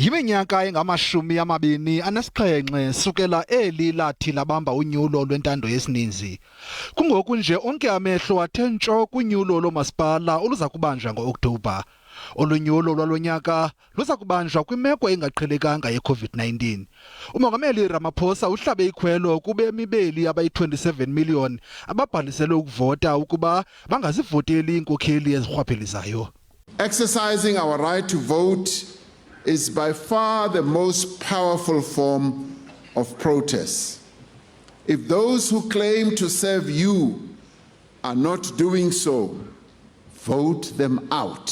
Yiminyaka engama-27 sukela eli lathi labamba unyulo lwentando yesininzi. Kungoku nje onke amehlo athe ntsho kunyulo loomasipala oluza kubanjwa ngo-Okthobha. Olunyulo lwalonyaka luza kubanjwa kwimeko engaqhelekanga ye-COVID-19. Umongameli Ramaphosa uhlabe ikhwelo kubemi beli abayi-27 million ababhaliselwe ukuvota ukuba bangazivoteli iinkokheli ezirhwaphilizayo. Exercising our right to vote is by far the most powerful form of protest. If those who claim to serve you are not doing so, vote them out.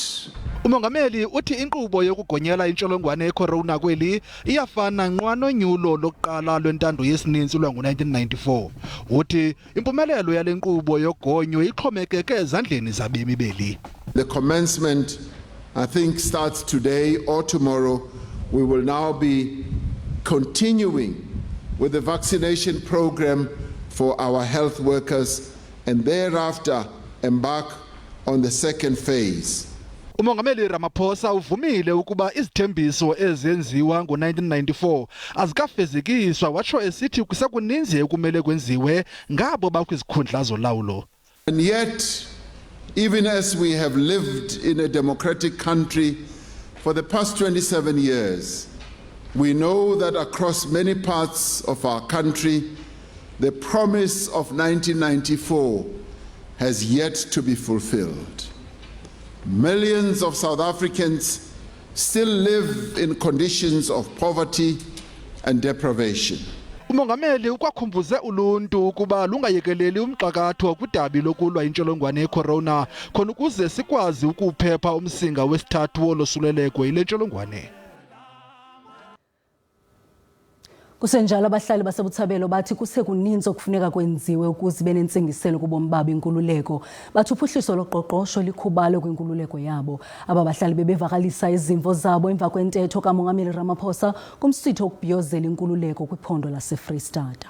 Umongameli uthi inkqubo yokugonyela intsholongwane ye-corona kweli iyafana nqwa nonyulo lokuqala lwentando yesininzi lwango-1994. Uthi impumelelo yale nkqubo yogonyo ixhomekeke ezandleni zabemi beli. The commencement, I think, starts today or tomorrow. We will now be continuing with the vaccination program for our health workers and thereafter embark on the second phase. Umongameli Ramaphosa uvumile ukuba izithembiso ezenziwa ngo-1994 azikafezekiswa, watsho esithi kusekuninzi ekumele kwenziwe ngabo bakwizikhundla zolawulo. And yet, even as we have lived in a democratic country for the past 27 years, we know that across many parts of our country, the promise of 1994 has yet to be fulfilled. Millions of South Africans still live in conditions of poverty and deprivation. Umongameli ukwakhumbuze uluntu ukuba lungayekeleli umxakatho kwidabi lokulwa intsholongwane ye-corona khona ukuze sikwazi ukuphepha umsinga wesithathu wolosuleleko yile ntsholongwane. Kusenjalo abahlali baseButhabelo bathi kusekuninzi okufuneka kwenziwe ukuze benentsingiselo kubomi babo inkululeko. Bathi uphuhliso loqoqosho likhubalo kwinkululeko yabo. Aba bahlali bebevakalisa izimvo zabo emva kwentetho kaMongameli Ramaphosa kumsitho wokubhiyozela inkululeko kwiphondo laseFreystata.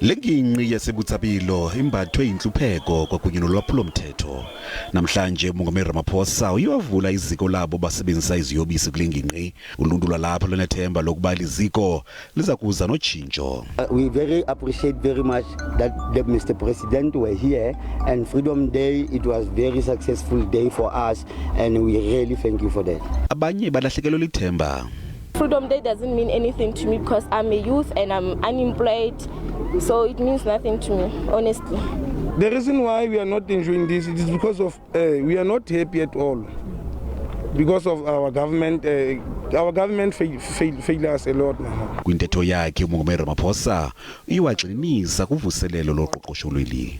Lenginqi yaseButhabelo imbathwe inhlupheko kwakunye nolwaphulomthetho. Namhlanje uMongameli Ramaphosa uyawavula iziko labo basebenzisa iziyobisi kulenginqi. Uluntu lwalapha lunethemba lokuba iziko liza kuza notshintsho. We very appreciate very much that the Mr. President were here, and Freedom Day, it was very successful day for us, and we really thank you for that. Abanye balahlekelwe lithemba. Freedom Day doesn't mean anything to me because I'm a youth and I'm unemployed, so it means nothing to me, honestly. The reason why we are not enjoying this is because of we are not happy at all because of our government. Our government failed us a lot now. Kwintetho yakhe uMongameli Ramaphosa iwagxinisa kuvuselelo loqoqosho lweli.